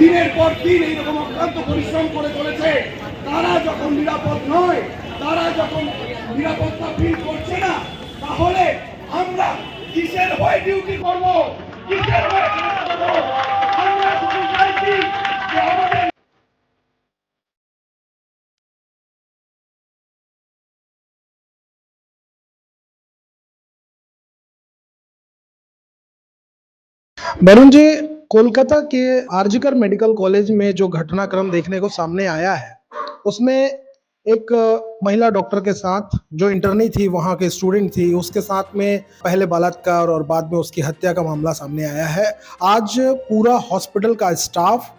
দিনের পর দিন এইরকম অক্লান্ত পরিশ্রম করে চলেছে, তারা যখন নিরাপদ নয়, তারা যখন নিরাপত্তা ফিল করছে না, তাহলে আমরা কিসের হয়ে ডিউটি করব? কিসের হয়ে ডিউটি করব? আমরা শুধু চাইছি যে আমাদের वरुण जी, कोलकाता के आरजीकर मेडिकल कॉलेज में जो घटनाक्रम देखने को सामने आया है, उसमें एक महिला डॉक्टर के साथ जो इंटर्नी थी, वहां के स्टूडेंट थी, उसके साथ में पहले बलात्कार और बाद में उसकी हत्या का मामला सामने आया है। आज पूरा हॉस्पिटल का स्टाफ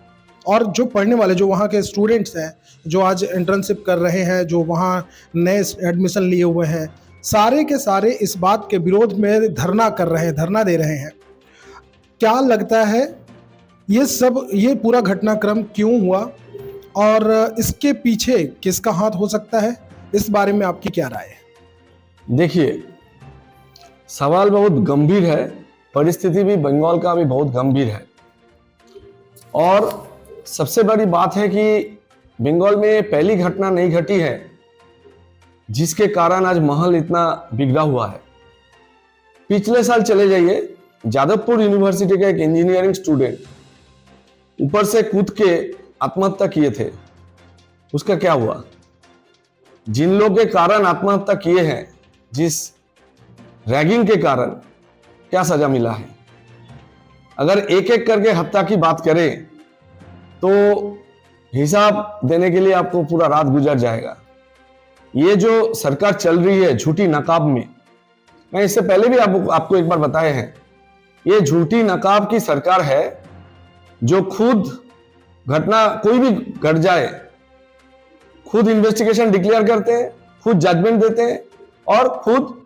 और जो पढ़ने वाले, जो वहाँ के स्टूडेंट्स हैं, जो आज इंटर्नशिप कर रहे हैं, जो वहाँ नए एडमिशन लिए हुए हैं, सारे के सारे इस बात के विरोध में धरना कर रहे हैं, धरना दे रहे हैं। क्या लगता है ये पूरा घटनाक्रम क्यों हुआ और इसके पीछे किसका हाथ हो सकता है? इस बारे में आपकी क्या राय है? देखिए, सवाल बहुत गंभीर है, परिस्थिति भी बंगाल का भी बहुत गंभीर है। और सबसे बड़ी बात है कि बंगाल में पहली घटना नहीं घटी है जिसके कारण आज माहौल इतना बिगड़ा हुआ है। पिछले साल चले जाइए, जादवपुर यूनिवर्सिटी का एक इंजीनियरिंग स्टूडेंट ऊपर से कूद के आत्महत्या किए थे। उसका क्या हुआ? जिन लोगों के कारण आत्महत्या किए हैं, जिस रैगिंग के कारण, क्या सजा मिला है? अगर एक एक करके हत्या की बात करें तो हिसाब देने के लिए आपको पूरा रात गुजर जाएगा। ये जो सरकार चल रही है झूठी नकाब में, मैं इससे पहले भी आपको एक बार बताए हैं, ये झूठी नकाब की सरकार है जो खुद घटना कोई भी घट जाए, खुद इन्वेस्टिगेशन डिक्लेयर करते हैं, खुद जजमेंट देते हैं और खुद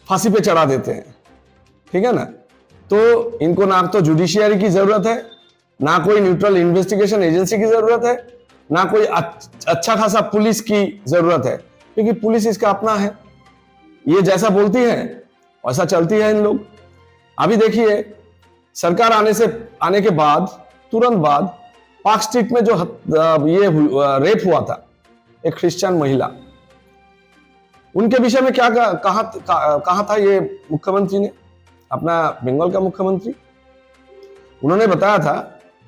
फांसी पे चढ़ा देते हैं। ठीक है ना? तो इनको ना तो जुडिशियरी की जरूरत है, ना कोई न्यूट्रल इन्वेस्टिगेशन एजेंसी की जरूरत है, ना कोई अच्छा खासा पुलिस की जरूरत है, क्योंकि पुलिस इसका अपना है। ये जैसा बोलती है वैसा चलती है इन लोग। अभी देखिए, सरकार आने के बाद तुरंत बाद पार्क स्ट्रीट में जो ये रेप हुआ था एक क्रिश्चियन महिला, उनके विषय में क्या कहा था ये मुख्यमंत्री ने, अपना बंगाल का मुख्यमंत्री? उन्होंने बताया था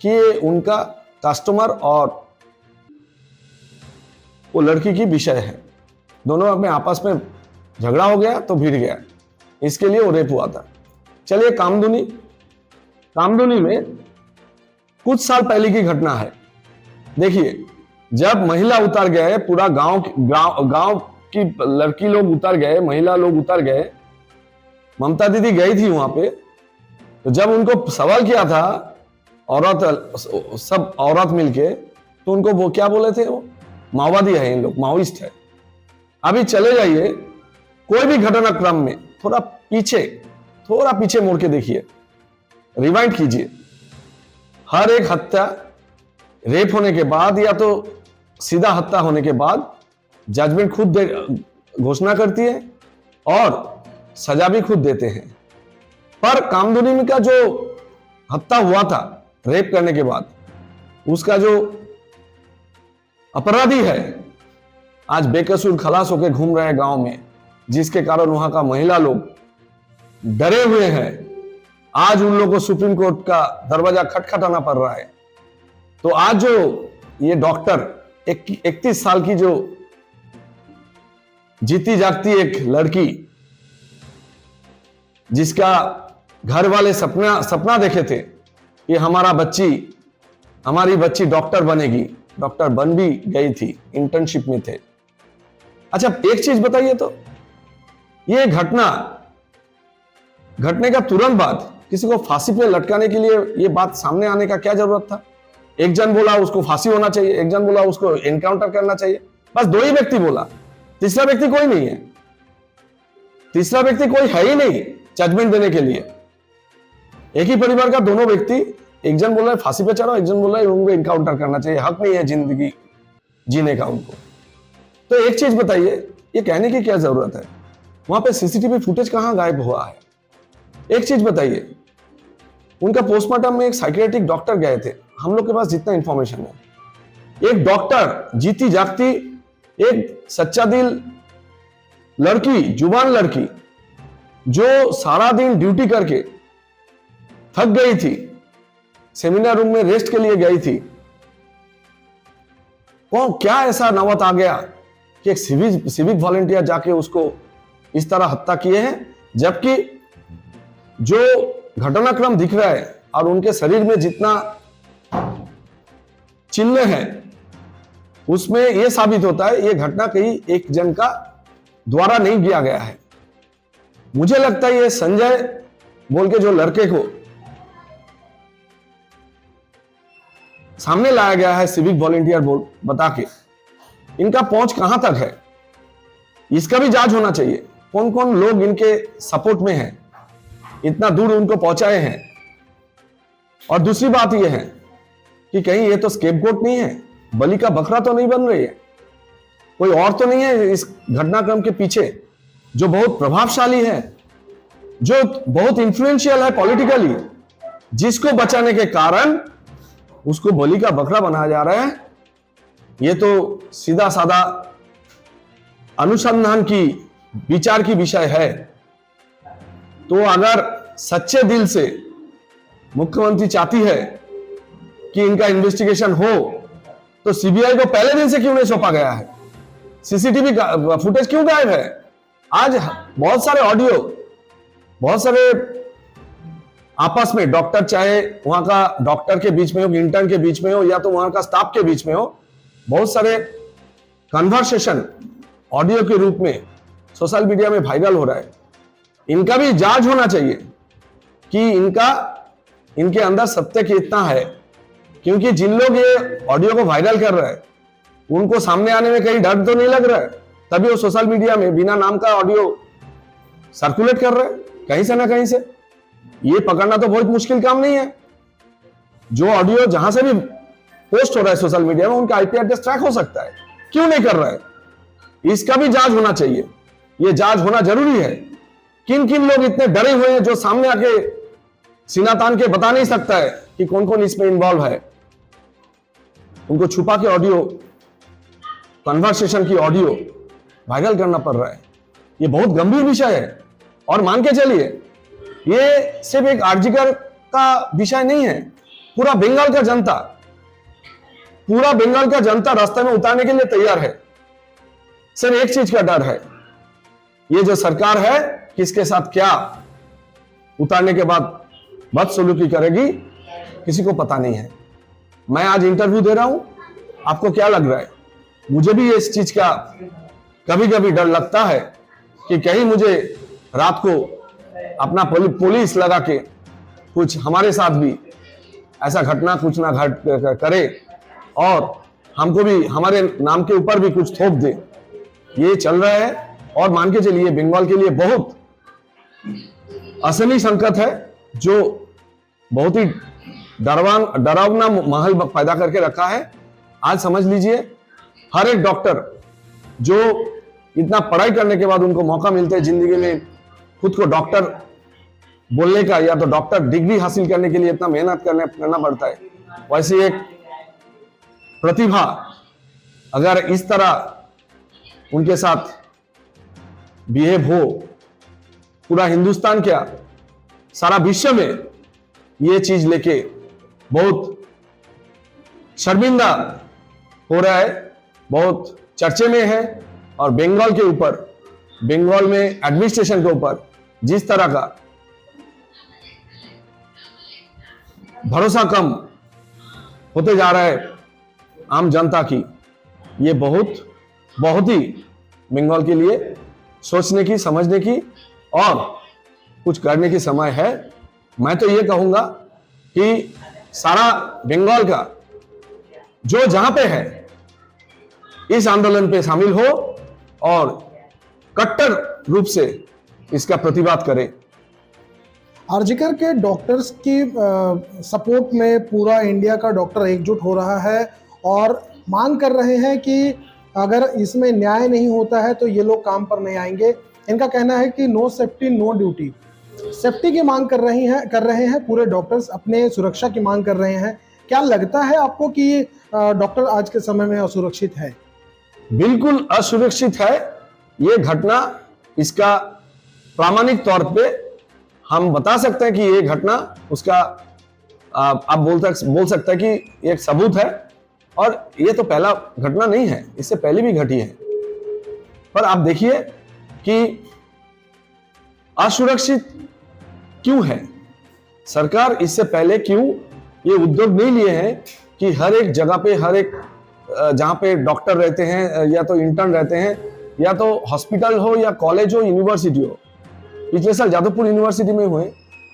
कि उनका कस्टमर और वो लड़की की विषय है, दोनों में आपस में झगड़ा हो गया तो भिड़ गया, इसके लिए वो रेप हुआ था। चलिए, कामदुनी में कुछ साल पहले की घटना है। देखिए, जब महिला उतर गए, पूरा गांव की लड़की लोग उतर गए, महिला लोग उतर गए, ममता दीदी गई थी वहां पे, तो जब उनको सवाल किया था सब औरत मिलके, तो उनको वो क्या बोले थे? वो माओवादी है, इन लोग माओइस्ट है। अभी चले जाइए, कोई भी घटनाक्रम में थोड़ा पीछे मुड़ के देखिए, रिवाइंड कीजिए। हर एक हत्या रेप होने के बाद या तो सीधा हत्या होने के बाद जजमेंट खुद घोषणा करती है और सजा भी खुद देते हैं। पर कामदुनी में का जो हत्या हुआ था रेप करने के बाद, उसका जो अपराधी है आज बेकसूर खलास होकर घूम रहे हैं गांव में, जिसके कारण वहां का महिला लोग डरे हुए हैं। आज उन लोगों को सुप्रीम कोर्ट का दरवाजा खटखटाना पड़ रहा है। तो आज जो ये डॉक्टर 31 साल की जो जीती जागती एक लड़की, जिसका घर वाले सपना देखे थे कि हमारी बच्ची डॉक्टर बनेगी, डॉक्टर बन भी गई थी, इंटर्नशिप में थे। अच्छा, एक चीज बताइए, तो ये घटने का तुरंत बाद किसी को फांसी पे लटकाने के लिए ये बात सामने आने का क्या जरूरत था? एक जन बोला उसको फांसी होना चाहिए, एक जन बोला उसको एनकाउंटर करना चाहिए, बस दो ही व्यक्ति बोला, तीसरा व्यक्ति कोई नहीं है, तीसरा व्यक्ति कोई है ही नहीं जजमेंट देने के लिए। एक ही परिवार का दोनों व्यक्ति, एक जन बोल रहा है फांसी पे चढ़ाओ, एक जन बोल रहा है उनको एनकाउंटर करना चाहिए, हक नहीं है जिंदगी जीने का उनको। तो एक चीज बताइए, ये कहने की क्या जरूरत है? वहां पे सीसीटीवी फुटेज कहां गायब हुआ है? एक चीज बताइए, उनका पोस्टमार्टम में एक साइकियाट्रिक डॉक्टर गए थे, हम लोग के पास जितना इंफॉर्मेशन है, एक डॉक्टर जीती जागती, एक सच्चा दिल लड़की, जुबान लड़की, जो सारा दिन ड्यूटी करके थक गई थी, सेमिनार रूम में रेस्ट के लिए गई थी, कौन क्या ऐसा नौबत आ गया कि एक सिविक वॉलंटियर जाके उसको इस तरह हत्या किए हैं, जबकि जो घटनाक्रम दिख रहा है और उनके शरीर में जितना चिन्ह हैं, उसमें यह साबित होता है यह घटना कहीं एक जन का द्वारा नहीं किया गया है। मुझे लगता है ये संजय बोल के जो लड़के को सामने लाया गया है सिविक वॉलंटियर बोल बता के, इनका पहुंच कहां तक है, इसका भी जांच होना चाहिए। कौन कौन लोग इनके सपोर्ट में हैं, इतना दूर उनको पहुंचाए हैं। और दूसरी बात यह है कि कहीं ये तो स्केपगोट नहीं है, बलि का बकरा तो नहीं बन रही है, कोई और तो नहीं है इस घटनाक्रम के पीछे जो बहुत प्रभावशाली है, जो बहुत इंफ्लुएंशियल है पॉलिटिकली, जिसको बचाने के कारण उसको बलि का बकरा बनाया जा रहा है। ये तो सीधा साधा अनुसंधान की विचार की विषय है। तो अगर सच्चे दिल से मुख्यमंत्री चाहती है कि इनका इन्वेस्टिगेशन हो, तो सीबीआई को पहले दिन से क्यों नहीं सौंपा गया है? सीसीटीवी फुटेज क्यों गायब है? आज बहुत सारे ऑडियो, बहुत सारे आपस में डॉक्टर, चाहे वहां का डॉक्टर के बीच में हो, इंटर्न के बीच में हो, या तो वहां का स्टाफ के बीच में हो, बहुत सारे कन्वर्सेशन ऑडियो के रूप में सोशल मीडिया में वायरल हो रहा है। इनका भी जांच होना चाहिए कि इनके अंदर सत्य कितना है, क्योंकि जिन लोग ये ऑडियो को वायरल कर रहे हैं उनको सामने आने में कहीं डर तो नहीं लग रहा है, तभी वो सोशल मीडिया में बिना नाम का ऑडियो सर्कुलेट कर रहे हैं कहीं से ना कहीं से। ये पकड़ना तो बहुत मुश्किल काम नहीं है। जो ऑडियो जहां से भी पोस्ट हो रहा है सोशल मीडिया में, उनका आईपी एड्रेस ट्रैक हो सकता है, क्यों नहीं कर रहा है? इसका भी जांच होना चाहिए। ये जांच होना जरूरी है। किन किन लोग इतने डरे हुए हैं जो सामने आके सीना तान के बता नहीं सकता है कि कौन कौन इसमें इन्वॉल्व है। उनको छुपा के ऑडियो, कन्वर्सेशन की ऑडियो वायरल करना पड़ रहा है। ये बहुत गंभीर विषय है। और मान के चलिए, ये सिर्फ एक आरजीकर का विषय नहीं है, पूरा बंगाल का जनता रास्ते में उतारने के लिए तैयार है। सिर्फ एक चीज का डर है, ये जो सरकार है किसके साथ क्या उतारने के बाद बदसलूकी करेगी, किसी को पता नहीं है। मैं आज इंटरव्यू दे रहा हूं, आपको क्या लग रहा है? मुझे भी इस चीज का कभी कभी डर लगता है कि कहीं मुझे रात को अपना पुलिस लगा के कुछ हमारे साथ भी ऐसा घटना कुछ ना घट करे और हमको भी हमारे नाम के ऊपर भी कुछ थोप दे। ये चल रहा है। और मान के चलिए, बंगाल के लिए बहुत असली संकट है, जो बहुत ही डरावना माहौल पैदा करके रखा है। आज समझ लीजिए, हर एक डॉक्टर जो इतना पढ़ाई करने के बाद उनको मौका मिलता है जिंदगी में खुद को डॉक्टर बोलने का, या तो डॉक्टर डिग्री हासिल करने के लिए इतना मेहनत करना पड़ता है, वैसे एक प्रतिभा अगर इस तरह उनके साथ बिहेव हो, पूरा हिंदुस्तान क्या सारा विश्व में ये चीज लेके बहुत शर्मिंदा हो रहा है, बहुत चर्चे में है। और बंगाल के ऊपर, बंगाल में एडमिनिस्ट्रेशन के ऊपर जिस तरह का भरोसा कम होते जा रहा है आम जनता की, ये बहुत ही बंगाल के लिए सोचने की, समझने की और कुछ करने की समय है। मैं तो ये कहूंगा कि सारा बंगाल का जो जहां पे है इस आंदोलन पे शामिल हो और कट्टर रूप से इसका प्रतिवाद करे। आरजीकर के डॉक्टर्स की सपोर्ट में पूरा इंडिया का डॉक्टर एकजुट हो रहा है और मांग कर रहे हैं कि अगर इसमें न्याय नहीं होता है तो ये लोग काम पर नहीं आएंगे। इनका कहना है कि no safety no duty. Safety की मांग कर रहे हैं पूरे डॉक्टर्स, अपने सुरक्षा की मांग कर रहे हैं क्या लगता है आपको कि डॉक्टर आज के समय में असुरक्षित है? बिल्कुल असुरक्षित है ये घटना। इसका प्रामाणिक तौर पे हम बता सकते हैं कि ये घटना उसका आप बोल सकते हैं कि एक सबूत है। और ये तो पहला घटना नहीं है, इससे पहले भी घटी है। पर आप देखिए कि असुरक्षित क्यों है। सरकार इससे पहले क्यों ये उद्योग नहीं लिए हैं कि हर एक जगह पे, हर एक जहां पे डॉक्टर रहते हैं या तो इंटर्न रहते हैं या तो हॉस्पिटल हो या कॉलेज हो, यूनिवर्सिटी हो। पिछले साल जादवपुर यूनिवर्सिटी में हुए,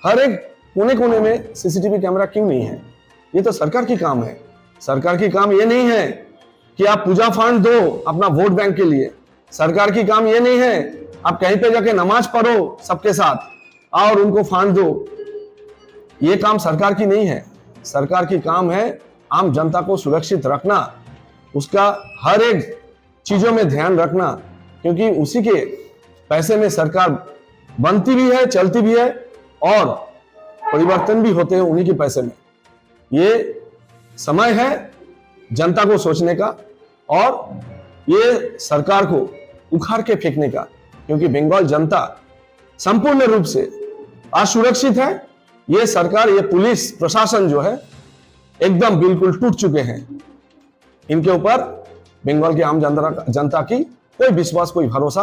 हर एक कोने कोने में सीसीटीवी कैमरा क्यों नहीं है? ये तो सरकार की काम है। सरकार की काम ये नहीं है कि आप पूजा फंड दो अपना वोट बैंक के लिए। सरकार की काम ये नहीं है आप कहीं पे जाके नमाज पढ़ो सबके साथ और उनको फंड दो। ये काम सरकार की नहीं है। सरकार की काम है आम जनता को सुरक्षित रखना, उसका हर एक चीजों में ध्यान रखना, क्योंकि उसी के पैसे में सरकार बनती भी है, चलती भी है और परिवर्तन भी होते हैं उन्हीं के पैसे में। ये समय है जनता को सोचने का और ये सरकार को उखाड़ के फेंकने का, क्योंकि बंगाल जनता संपूर्ण रूप से असुरक्षित है। ये सरकार, ये पुलिस प्रशासन जो है एकदम बिल्कुल टूट चुके हैं। इनके ऊपर बंगाल के आम जनता की कोई विश्वास, कोई भरोसा,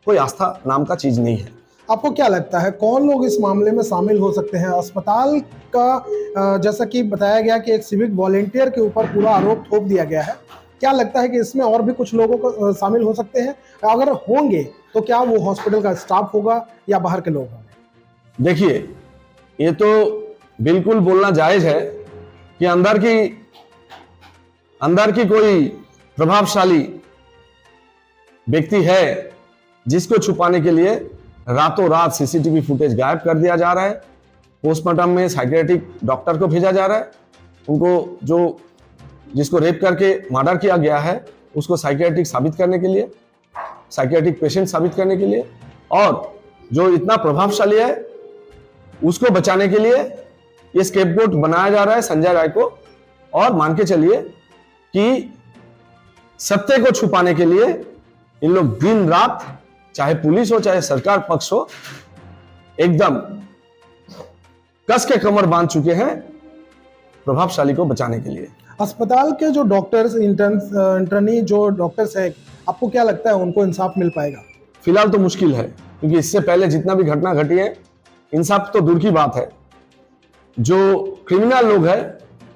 कोई आस्था नाम का चीज नहीं है। आपको क्या लगता है कौन लोग इस मामले में शामिल हो सकते हैं? अस्पताल का जैसा कि बताया गया कि एक सिविक वॉलेंटियर के ऊपर पूरा आरोप थोप दिया गया है, क्या लगता है कि इसमें और भी कुछ लोगों को शामिल हो सकते हैं? अगर होंगे तो क्या वो हॉस्पिटल का स्टाफ होगा या बाहर के लोग होंगे? देखिए, ये तो बिल्कुल बोलना जायज है कि अंदर की कोई प्रभावशाली व्यक्ति है जिसको छुपाने के लिए रातों रात सीसीटीवी फुटेज गायब कर दिया जा रहा है। पोस्टमार्टम में साइकियाट्रिक डॉक्टर को भेजा जा रहा है। उनको जिसको रेप करके मर्डर किया गया है उसको साइकियाट्रिक साबित करने के लिए, साइकियाट्रिक पेशेंट साबित करने के लिए, और जो इतना प्रभावशाली है उसको बचाने के लिए ये स्केपगोट बनाया जा रहा है संजय राय को। और मान के चलिए कि सत्य को छुपाने के लिए इन लोग दिन रात, चाहे पुलिस हो चाहे सरकार पक्ष हो, एकदम कस के कमर बांध चुके हैं प्रभावशाली को बचाने के लिए। अस्पताल के जो डॉक्टर्स, इंटर्नी जो डॉक्टर्स हैं, आपको क्या लगता है उनको इंसाफ मिल पाएगा? फिलहाल तो मुश्किल है, क्योंकि इससे पहले जितना भी घटना घटी है, इंसाफ तो दूर की बात है, जो क्रिमिनल लोग हैं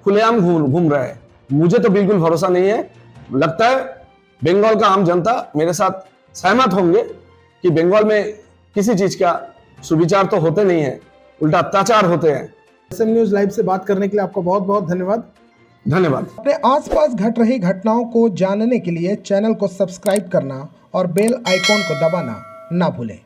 खुलेआम घूम रहे हैं। मुझे तो बिल्कुल भरोसा नहीं है। लगता है बंगाल का आम जनता मेरे साथ सहमत होंगे कि बंगाल में किसी चीज का सुविचार तो होते नहीं है, उल्टा अत्याचार होते हैं। SM न्यूज़ लाइव से बात करने के लिए आपका बहुत बहुत धन्यवाद। धन्यवाद। अपने आसपास घट रही घटनाओं को जानने के लिए चैनल को सब्सक्राइब करना और बेल आइकॉन को दबाना ना भूलें।